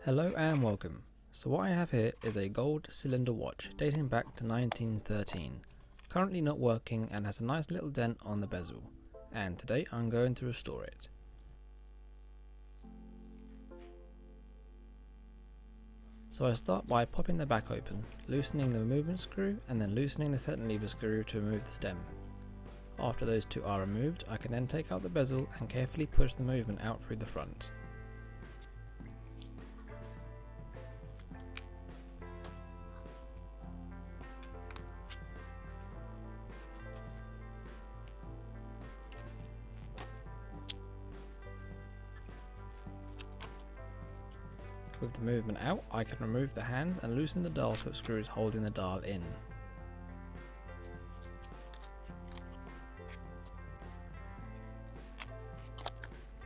Hello and welcome. So what I have here is a gold cylinder watch dating back to 1913, currently not working and has a nice little dent on the bezel, and today I'm going to restore it. So I start by popping the back open, loosening the movement screw and then loosening the set and lever screw to remove the stem. After those two are removed, I can then take out the bezel and carefully push the movement out through the front. With the movement out, I can remove the hand and loosen the dial foot screws holding the dial in.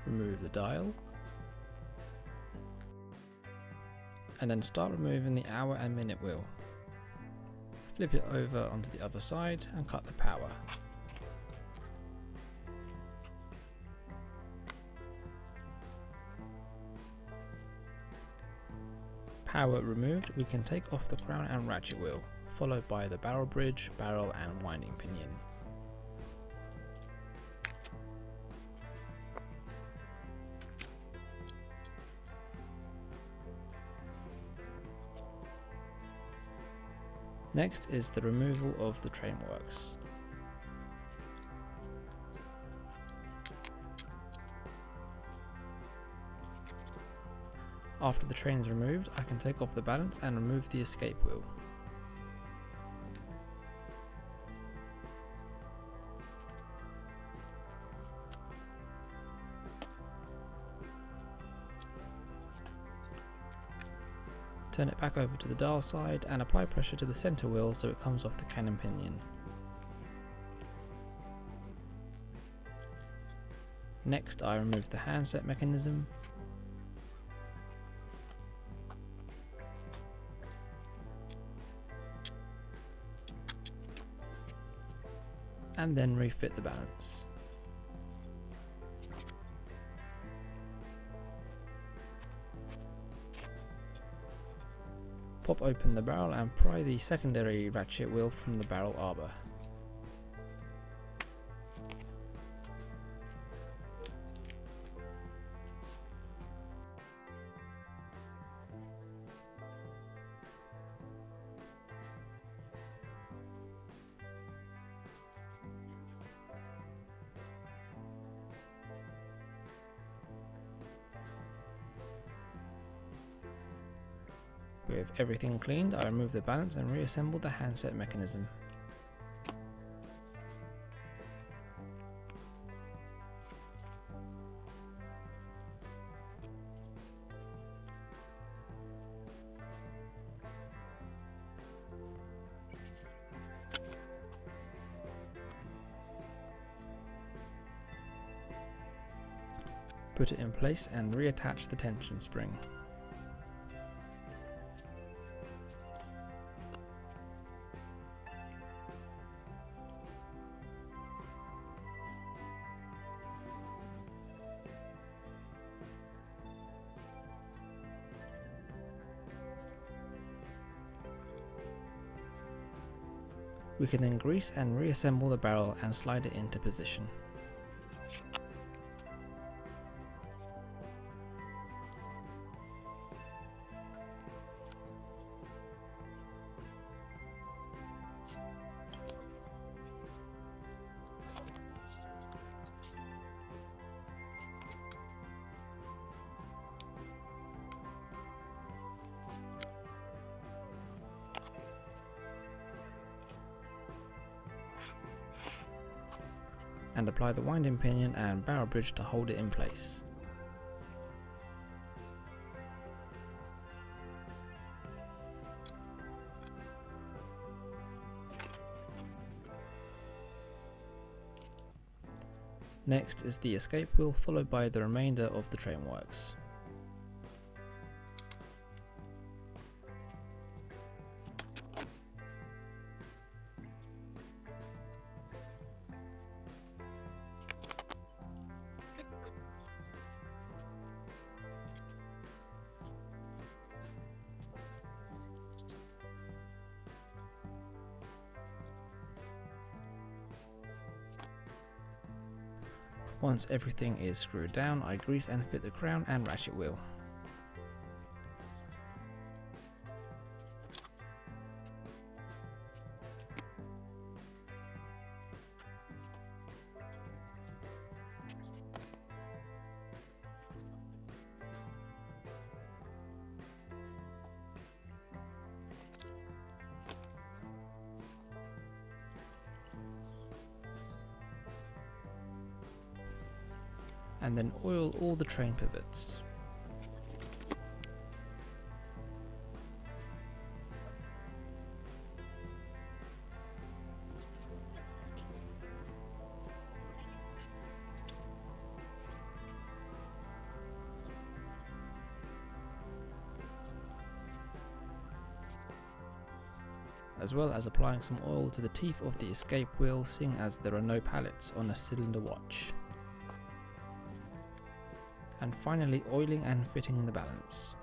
Remove the dial, and then start removing the hour and minute wheel. Flip it over onto the other side and cut the power. Power removed, we can take off the crown and ratchet wheel, followed by the barrel bridge, barrel and winding pinion. Next is the removal of the train works. After the train is removed, I can take off the balance and remove the escape wheel. Turn it back over to the dial side and apply pressure to the centre wheel so it comes off the cannon pinion. Next, I remove the handset mechanism. And then refit the balance. Pop open the barrel and pry the secondary ratchet wheel from the barrel arbor. With everything cleaned, I remove the balance and reassemble the handset mechanism. Put it in place and reattach the tension spring. We can then grease and reassemble the barrel and slide it into position. And apply the winding pinion and barrel bridge to hold it in place. Next is the escape wheel, followed by the remainder of the train works. Once everything is screwed down, I grease and fit the crown and ratchet wheel. And then oil all the train pivots. As well as applying some oil to the teeth of the escape wheel, seeing as there are no pallets on a cylinder watch. And finally oiling and fitting the balance.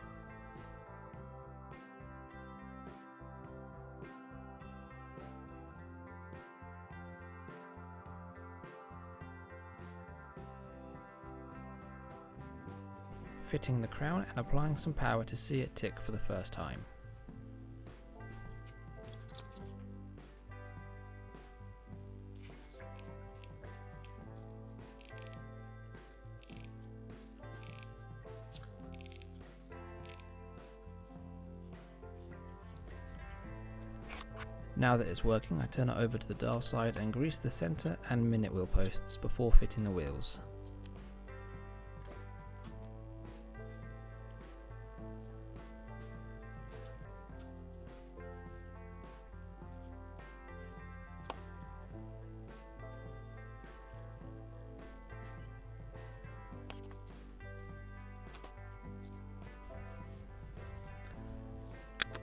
Fitting the crown and applying some power to see it tick for the first time. Now that it's working, I turn it over to the dial side and grease the centre and minute wheel posts before fitting the wheels.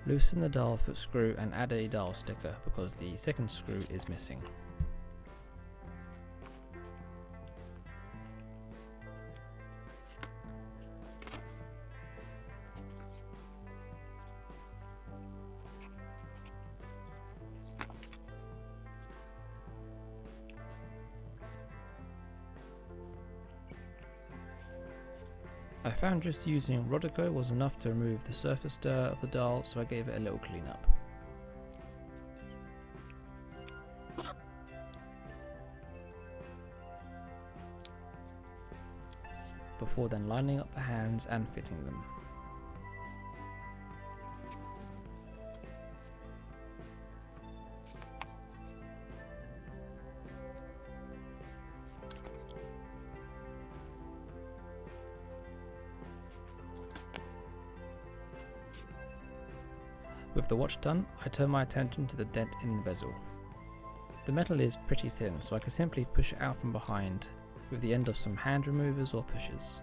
Loosen the dial foot screw and add a dial sticker because the second screw is missing. I found just using Rodico was enough to remove the surface dirt of the dial, so I gave it a little clean up. Before then lining up the hands and fitting them. With the watch done, I turn my attention to the dent in the bezel. The metal is pretty thin, so I can simply push it out from behind with the end of some hand removers or pushers.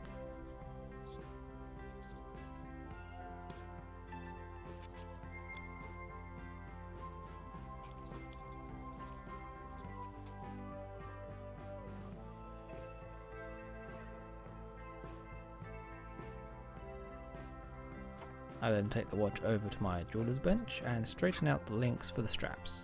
I then take the watch over to my jeweler's bench and straighten out the links for the straps.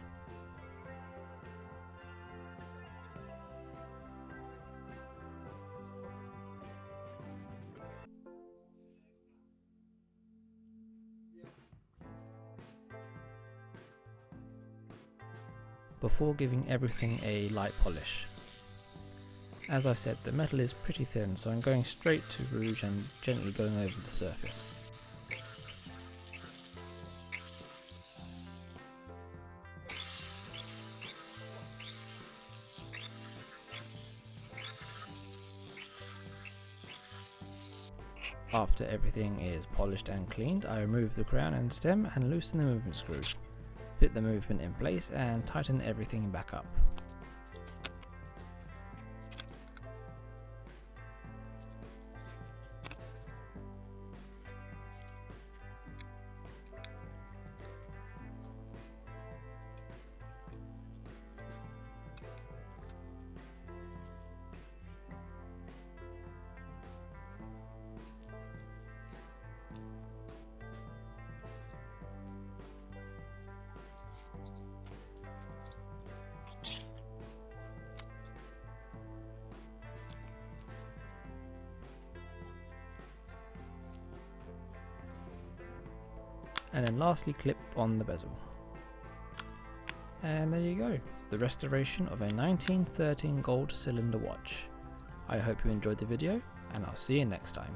Before giving everything a light polish. As I said, the metal is pretty thin, so I'm going straight to rouge and gently going over the surface. After everything is polished and cleaned, I remove the crown and stem and loosen the movement screw, fit the movement in place and tighten everything back up. and then lastly clip on the bezel. And there you go, the restoration of a 1913 gold cylinder watch. I hope you enjoyed the video, and I'll see you next time.